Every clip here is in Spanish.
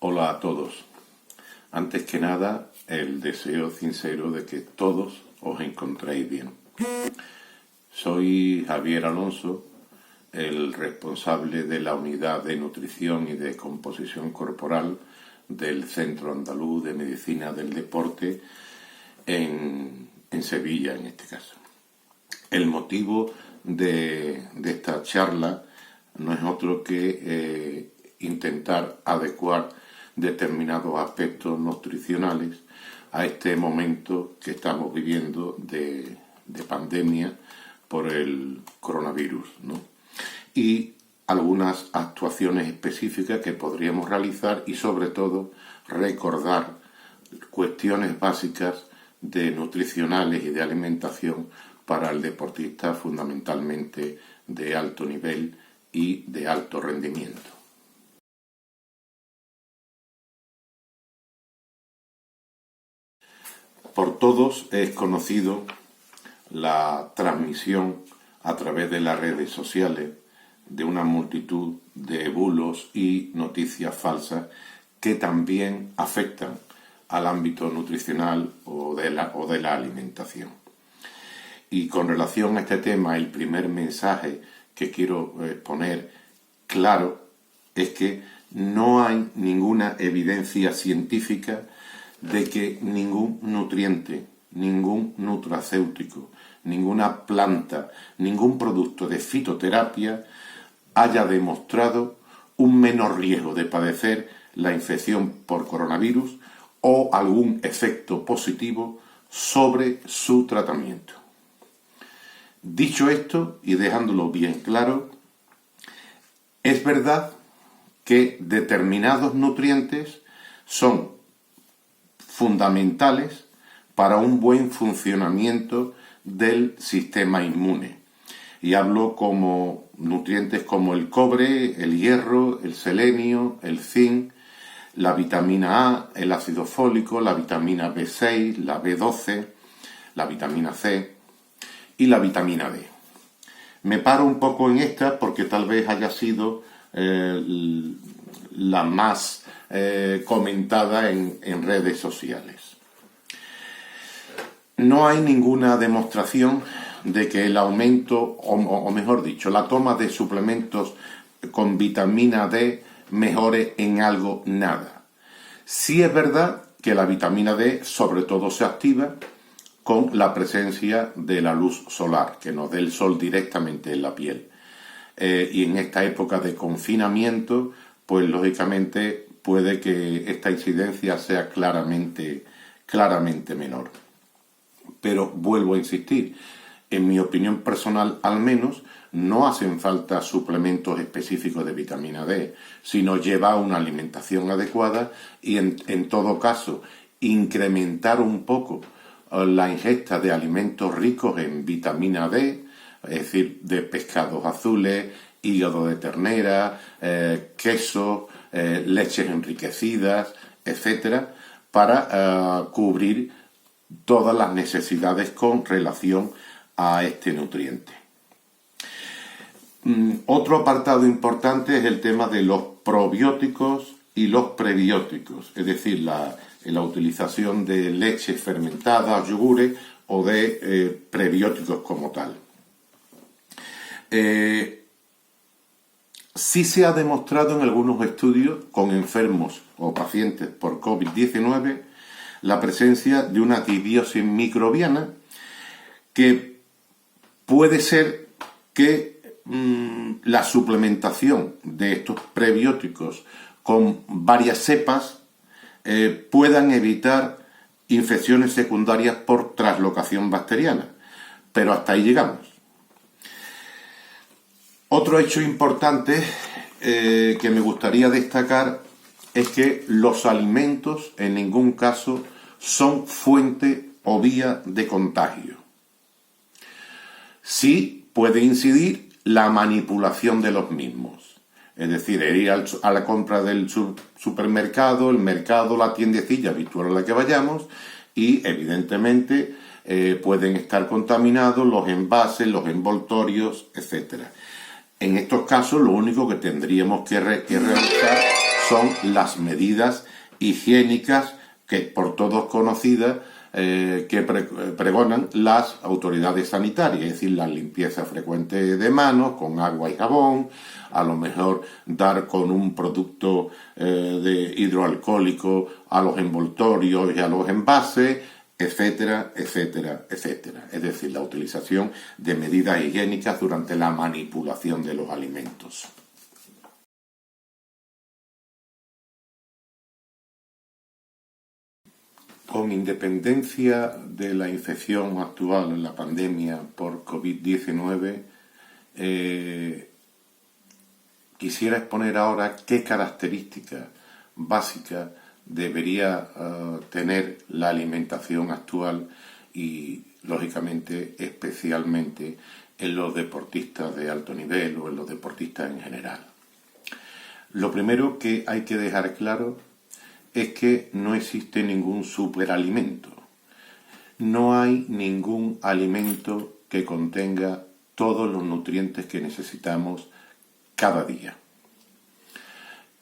Hola a todos. Antes que nada, el deseo sincero de que todos os encontréis bien. Soy Javier Alonso, el responsable de la Unidad de Nutrición y de Composición Corporal del Centro Andaluz de Medicina del Deporte en Sevilla, en este caso. El motivo de esta charla no es otro que intentar adecuar determinados aspectos nutricionales a este momento que estamos viviendo de pandemia por el coronavirus, ¿no? Y algunas actuaciones específicas que podríamos realizar y sobre todo recordar cuestiones básicas de nutricionales y de alimentación para el deportista, fundamentalmente de alto nivel y de alto rendimiento. Por todos es conocido la transmisión a través de las redes sociales de una multitud de bulos y noticias falsas que también afectan al ámbito nutricional o de la alimentación. Y con relación a este tema, el primer mensaje que quiero poner claro es que no hay ninguna evidencia científica de que ningún nutriente, ningún nutracéutico, ninguna planta, ningún producto de fitoterapia haya demostrado un menor riesgo de padecer la infección por coronavirus o algún efecto positivo sobre su tratamiento. Dicho esto, y dejándolo bien claro, es verdad que determinados nutrientes son fundamentales para un buen funcionamiento del sistema inmune. Y hablo como nutrientes como el cobre, el hierro, el selenio, el zinc, la vitamina A, el ácido fólico, la vitamina B6, la B12, la vitamina C y la vitamina D. Me paro un poco en esta porque tal vez haya sido la más comentada en redes sociales. No hay ninguna demostración de que el aumento, o mejor dicho, la toma de suplementos con vitamina D mejore en algo nada. Sí es verdad que la vitamina D sobre todo se activa con la presencia de la luz solar, que nos dé el sol directamente en la piel. Y en esta época de confinamiento, pues lógicamente puede que esta incidencia sea claramente menor. Pero vuelvo a insistir, en mi opinión personal al menos, no hacen falta suplementos específicos de vitamina D, sino llevar una alimentación adecuada y en todo caso incrementar un poco la ingesta de alimentos ricos en vitamina D, es decir, de pescados azules, hígado de ternera, queso, leches enriquecidas, etcétera, para cubrir todas las necesidades con relación a este nutriente. Otro apartado importante es el tema de los probióticos y los prebióticos, es decir, la utilización de leches fermentadas, yogures o de prebióticos como tal. Sí se ha demostrado en algunos estudios con enfermos o pacientes por COVID-19 la presencia de una disbiosis microbiana que puede ser que la suplementación de estos prebióticos con varias cepas puedan evitar infecciones secundarias por translocación bacteriana, pero hasta ahí llegamos. Otro hecho importante que me gustaría destacar es que los alimentos en ningún caso son fuente o vía de contagio. Sí puede incidir la manipulación de los mismos, es decir, ir a la compra del supermercado, el mercado, la tiendecilla habitual a la que vayamos y evidentemente pueden estar contaminados los envases, los envoltorios, etc. En estos casos lo único que tendríamos que realizar son las medidas higiénicas que por todos conocidas que pregonan las autoridades sanitarias, es decir, la limpieza frecuente de manos con agua y jabón, a lo mejor dar con un producto de hidroalcohólico a los envoltorios y a los envases, etcétera, etcétera, etcétera. Es decir, la utilización de medidas higiénicas durante la manipulación de los alimentos. Con independencia de la infección actual en la pandemia por COVID-19, quisiera exponer ahora qué características básicas debería tener la alimentación actual y, lógicamente, especialmente en los deportistas de alto nivel o en los deportistas en general. Lo primero que hay que dejar claro es que no existe ningún superalimento. No hay ningún alimento que contenga todos los nutrientes que necesitamos cada día.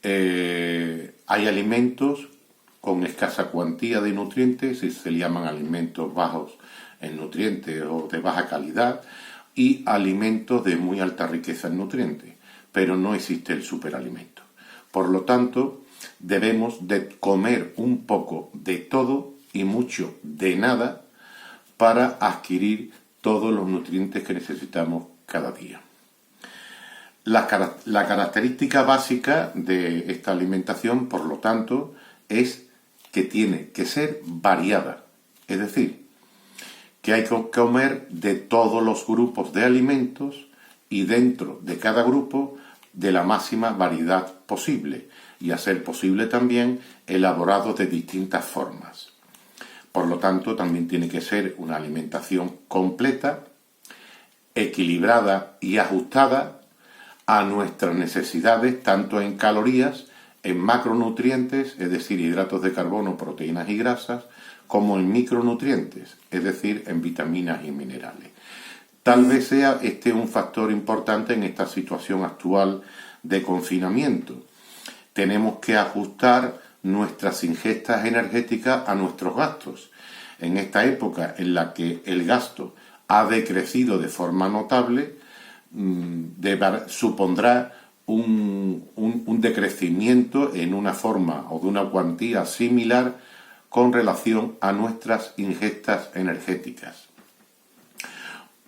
Hay alimentos con escasa cuantía de nutrientes y se le llaman alimentos bajos en nutrientes o de baja calidad, y alimentos de muy alta riqueza en nutrientes, pero no existe el superalimento. Por lo tanto, debemos de comer un poco de todo y mucho de nada para adquirir todos los nutrientes que necesitamos cada día. La característica básica de esta alimentación, por lo tanto, es que tiene que ser variada. Es decir, que hay que comer de todos los grupos de alimentos y dentro de cada grupo de la máxima variedad posible, y a ser posible también elaborados de distintas formas. Por lo tanto, también tiene que ser una alimentación completa, equilibrada y ajustada a nuestras necesidades, tanto en calorías, en macronutrientes, es decir, hidratos de carbono, proteínas y grasas, como en micronutrientes, es decir, en vitaminas y minerales. Tal vez sea este un factor importante en esta situación actual de confinamiento. Tenemos que ajustar nuestras ingestas energéticas a nuestros gastos. En esta época en la que el gasto ha decrecido de forma notable, supondrá un decrecimiento en una forma o de una cuantía similar con relación a nuestras ingestas energéticas.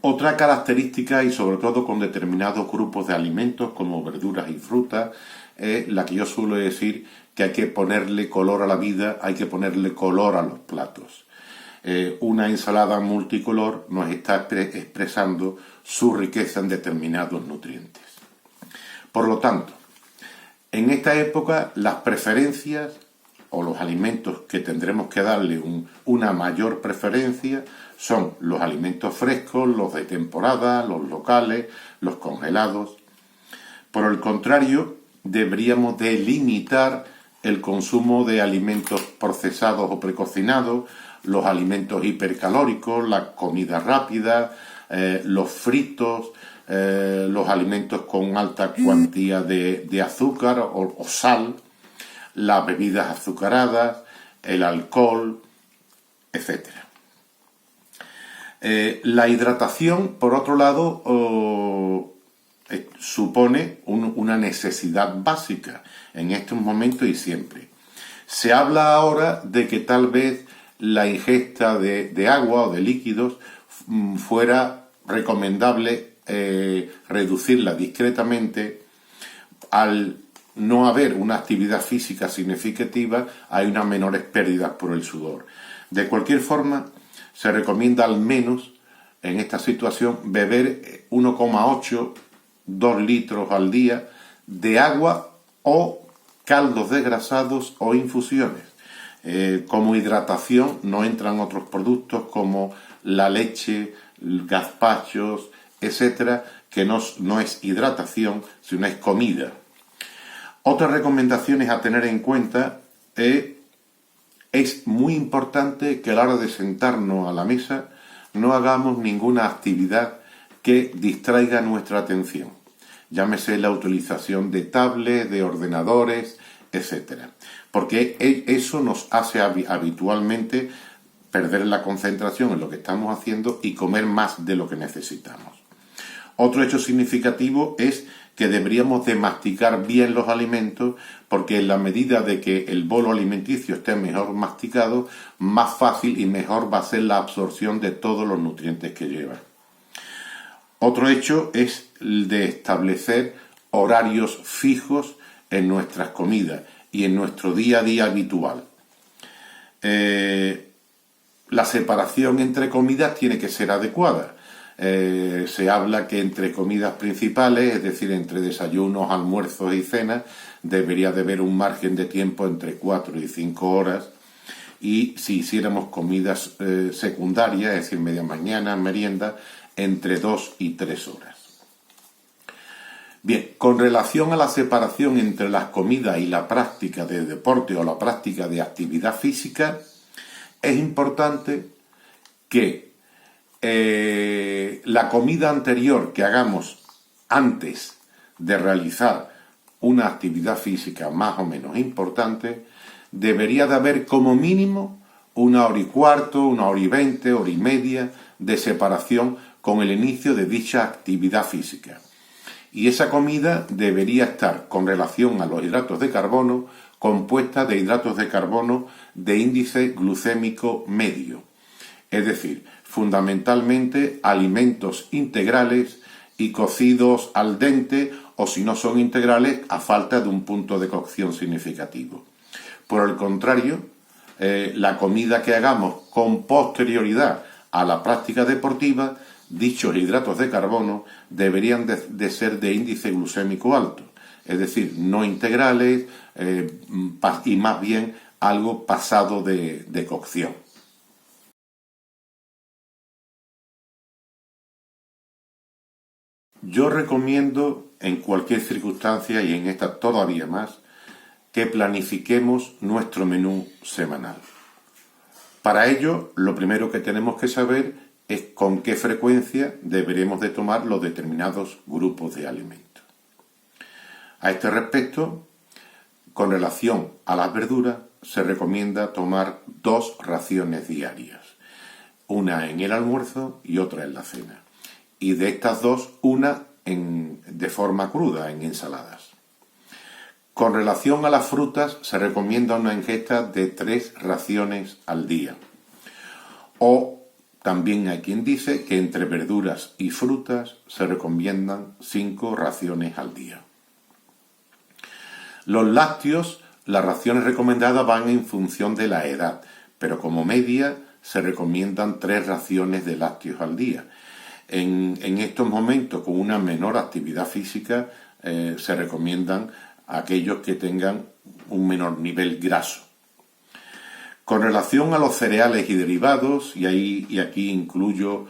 Otra característica, y sobre todo con determinados grupos de alimentos como verduras y frutas, es la que yo suelo decir que hay que ponerle color a la vida, hay que ponerle color a los platos. Una ensalada multicolor nos está expresando su riqueza en determinados nutrientes. Por lo tanto, en esta época las preferencias o los alimentos que tendremos que darle una mayor preferencia son los alimentos frescos, los de temporada, los locales, los congelados. Por el contrario, deberíamos de limitar el consumo de alimentos procesados o precocinados, los alimentos hipercalóricos, la comida rápida, los fritos, los alimentos con alta cuantía de azúcar o sal, las bebidas azucaradas, el alcohol, etc. La hidratación, por otro lado, supone una necesidad básica en estos momentos y siempre. Se habla ahora de que tal vez la ingesta de agua o de líquidos fuera recomendable reducirla discretamente. Al no haber una actividad física significativa, hay unas menores pérdidas por el sudor. De cualquier forma, se recomienda al menos en esta situación beber 1,8 2 litros al día de agua o caldos desgrasados o infusiones. Como hidratación no entran otros productos como la leche, gazpachos, etcétera, que no es hidratación, sino es comida. Otras recomendaciones a tener en cuenta es muy importante que a la hora de sentarnos a la mesa no hagamos ninguna actividad que distraiga nuestra atención. Llámese la utilización de tablets, de ordenadores, etc. Porque eso nos hace habitualmente perder la concentración en lo que estamos haciendo y comer más de lo que necesitamos. Otro hecho significativo es que deberíamos de masticar bien los alimentos, porque en la medida de que el bolo alimenticio esté mejor masticado, más fácil y mejor va a ser la absorción de todos los nutrientes que lleva. Otro hecho es el de establecer horarios fijos en nuestras comidas y en nuestro día a día habitual. La separación entre comidas tiene que ser adecuada. Se habla que entre comidas principales, es decir, entre desayunos, almuerzos y cenas, debería de haber un margen de tiempo entre 4 y 5 horas, y si hiciéramos comidas secundarias, es decir, media mañana, merienda, entre 2 y 3 horas. Bien, con relación a la separación entre las comidas y la práctica de deporte o la práctica de actividad física, es importante que la comida anterior que hagamos antes de realizar una actividad física más o menos importante, debería de haber como mínimo 1 hora y cuarto, 1 hora y 20, hora y media de separación con el inicio de dicha actividad física. Y esa comida debería estar, con relación a los hidratos de carbono, compuesta de hidratos de carbono de índice glucémico medio. Es decir, fundamentalmente alimentos integrales y cocidos al dente, o si no son integrales, a falta de un punto de cocción significativo. Por el contrario, la comida que hagamos con posterioridad a la práctica deportiva, dichos hidratos de carbono deberían de ser de índice glucémico alto, es decir, no integrales y más bien algo pasado de cocción. Yo recomiendo en cualquier circunstancia, y en esta todavía más, que planifiquemos nuestro menú semanal. Para ello, lo primero que tenemos que saber es con qué frecuencia deberemos de tomar los determinados grupos de alimentos. A este respecto, con relación a las verduras, se recomienda tomar 2 raciones diarias, una en el almuerzo y otra en la cena. Y de estas 2, una de forma cruda, en ensaladas. Con relación a las frutas, se recomienda una ingesta de 3 raciones al día. O también hay quien dice que entre verduras y frutas se recomiendan 5 raciones al día. Los lácteos, las raciones recomendadas van en función de la edad, pero como media se recomiendan 3 raciones de lácteos al día. En estos momentos, con una menor actividad física, se recomiendan aquellos que tengan un menor nivel graso. Con relación a los cereales y derivados, y aquí incluyo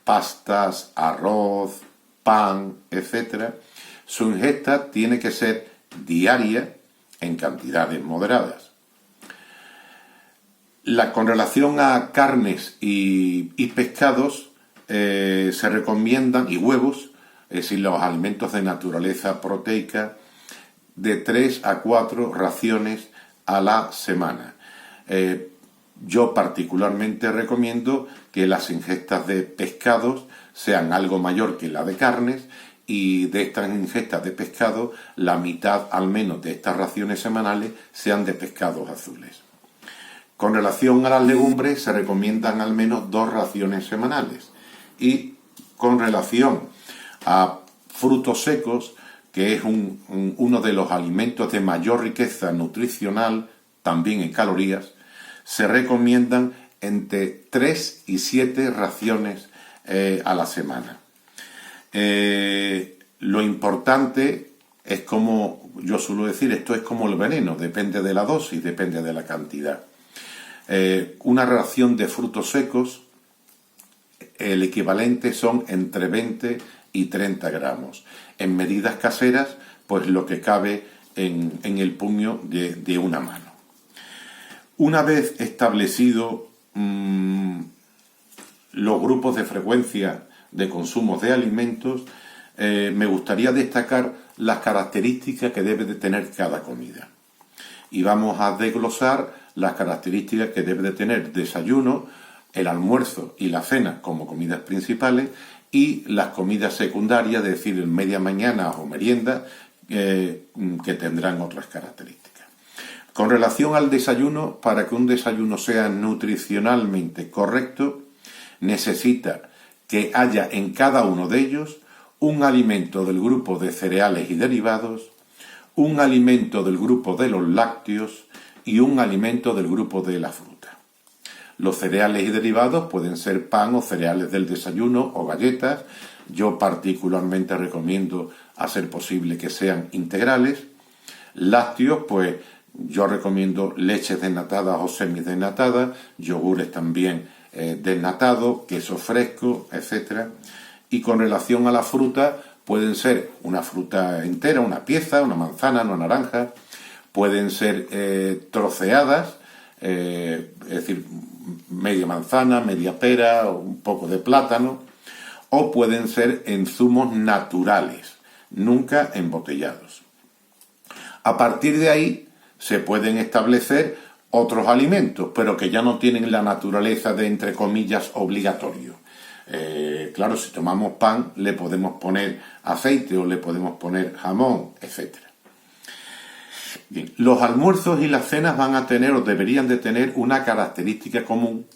pastas, arroz, pan, etc., su ingesta tiene que ser diaria en cantidades moderadas. Con relación a carnes y pescados, se recomiendan, y huevos, es decir, los alimentos de naturaleza proteica, de 3 a 4 raciones a la semana. Yo particularmente recomiendo que las ingestas de pescados sean algo mayor que la de carnes, y de estas ingestas de pescado, la mitad al menos de estas raciones semanales sean de pescados azules. Con relación a las legumbres, se recomiendan al menos 2 raciones semanales. Y con relación a frutos secos, que es uno de los alimentos de mayor riqueza nutricional, también en calorías, se recomiendan entre 3 y 7 raciones a la semana. Lo importante es, como yo suelo decir, esto es como el veneno, depende de la dosis, depende de la cantidad. Una ración de frutos secos, el equivalente son entre 20 y 30 gramos. En medidas caseras, pues lo que cabe en el puño de una mano. Una vez establecido los grupos de frecuencia de consumo de alimentos, me gustaría destacar las características que debe de tener cada comida. Y vamos a desglosar las características que debe de tener desayuno, el almuerzo y la cena como comidas principales y las comidas secundarias, es decir, en media mañana o merienda, que tendrán otras características. Con relación al desayuno, para que un desayuno sea nutricionalmente correcto, necesita que haya en cada uno de ellos un alimento del grupo de cereales y derivados, un alimento del grupo de los lácteos y un alimento del grupo de la fruta. Los cereales y derivados pueden ser pan o cereales del desayuno o galletas. Yo particularmente recomiendo, a ser posible, que sean integrales. Lácteos, pues yo recomiendo leches desnatadas o semidesnatadas, yogures también desnatados, queso fresco, etc. Y con relación a la fruta, pueden ser una fruta entera, una pieza, una manzana, una naranja, pueden ser troceadas, es decir, media manzana, media pera, un poco de plátano, o pueden ser en zumos naturales, nunca embotellados. A partir de ahí se pueden establecer otros alimentos, pero que ya no tienen la naturaleza de, entre comillas, obligatorio. Claro, si tomamos pan, le podemos poner aceite o le podemos poner jamón, etc. Bien, los almuerzos y las cenas van a tener o deberían de tener una característica común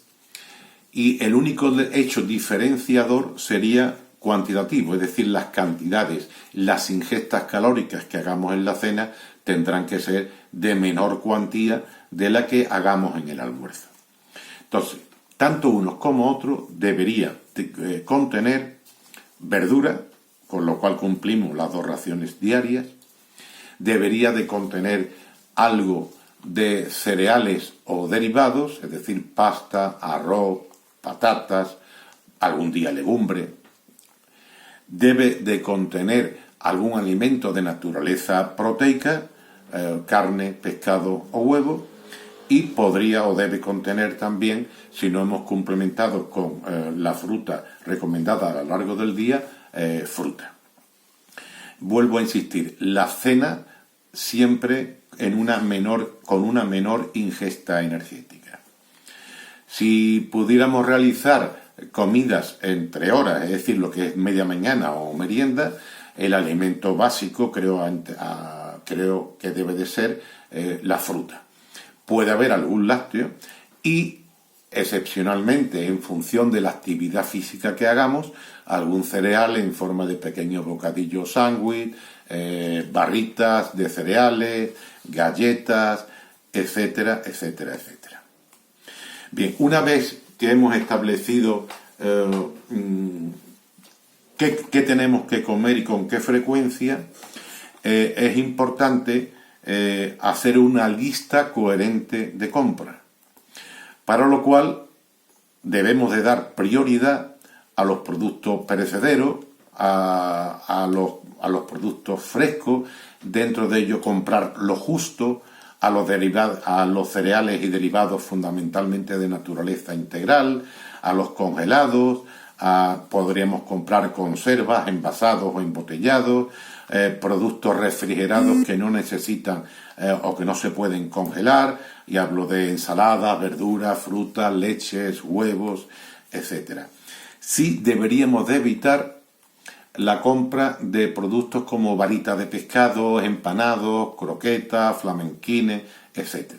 y el único hecho diferenciador sería cuantitativo, es decir, las cantidades, las ingestas calóricas que hagamos en la cena tendrán que ser de menor cuantía de la que hagamos en el almuerzo. Entonces, tanto unos como otros deberían contener verdura, con lo cual cumplimos las 2 raciones diarias. Debería de contener algo de cereales o derivados, es decir, pasta, arroz, patatas, algún día legumbre. Debe de contener algún alimento de naturaleza proteica, carne, pescado o huevo. Y podría o debe contener también, si no hemos complementado con la fruta recomendada a lo largo del día, fruta. Vuelvo a insistir, la cena siempre con una menor ingesta energética. Si pudiéramos realizar comidas entre horas, es decir, lo que es media mañana o merienda, el alimento básico creo que debe de ser la fruta. Puede haber algún lácteo y, excepcionalmente, en función de la actividad física que hagamos, algún cereal en forma de pequeños bocadillos sándwich, barritas de cereales, galletas, etcétera, etcétera, etcétera. Bien, una vez que hemos establecido qué tenemos que comer y con qué frecuencia, es importante hacer una lista coherente de compra, para lo cual debemos de dar prioridad a los productos perecederos, a los productos frescos, dentro de ello comprar lo justo, a los cereales y derivados fundamentalmente de naturaleza integral, a los congelados, podríamos comprar conservas, envasados o embotellados, productos refrigerados que no necesitan o que no se pueden congelar, y hablo de ensaladas, verduras, frutas, leches, huevos, etc. Sí deberíamos de evitar la compra de productos como varitas de pescado, empanados, croquetas, flamenquines, etc.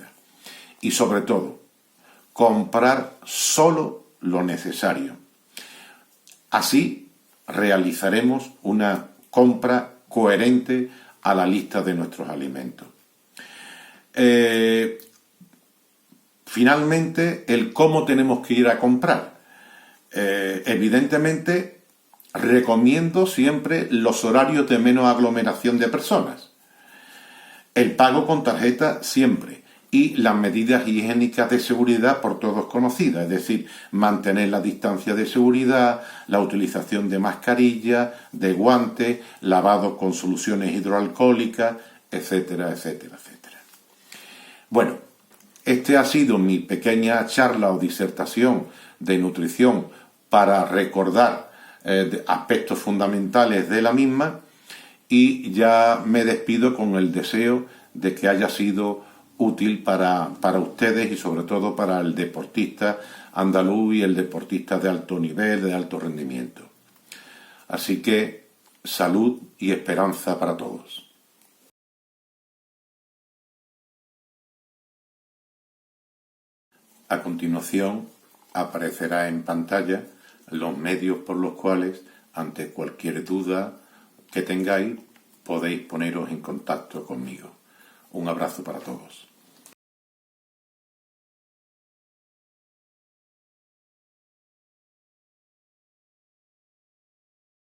Y sobre todo, comprar solo lo necesario. Así realizaremos una compra coherente a la lista de nuestros alimentos. Finalmente, el cómo tenemos que ir a comprar. Evidentemente, recomiendo siempre los horarios de menos aglomeración de personas. El pago con tarjeta siempre. Y las medidas higiénicas de seguridad por todos conocidas, es decir, mantener la distancia de seguridad, la utilización de mascarilla, de guantes, lavado con soluciones hidroalcohólicas, etcétera, etcétera, etcétera. Bueno, este ha sido mi pequeña charla o disertación de nutrición para recordar aspectos fundamentales de la misma, y ya me despido con el deseo de que haya sido útil para ustedes y sobre todo para el deportista andaluz y el deportista de alto nivel, de alto rendimiento. Así que salud y esperanza para todos. A continuación aparecerá en pantalla los medios por los cuales, ante cualquier duda que tengáis, podéis poneros en contacto conmigo. Un abrazo para todos.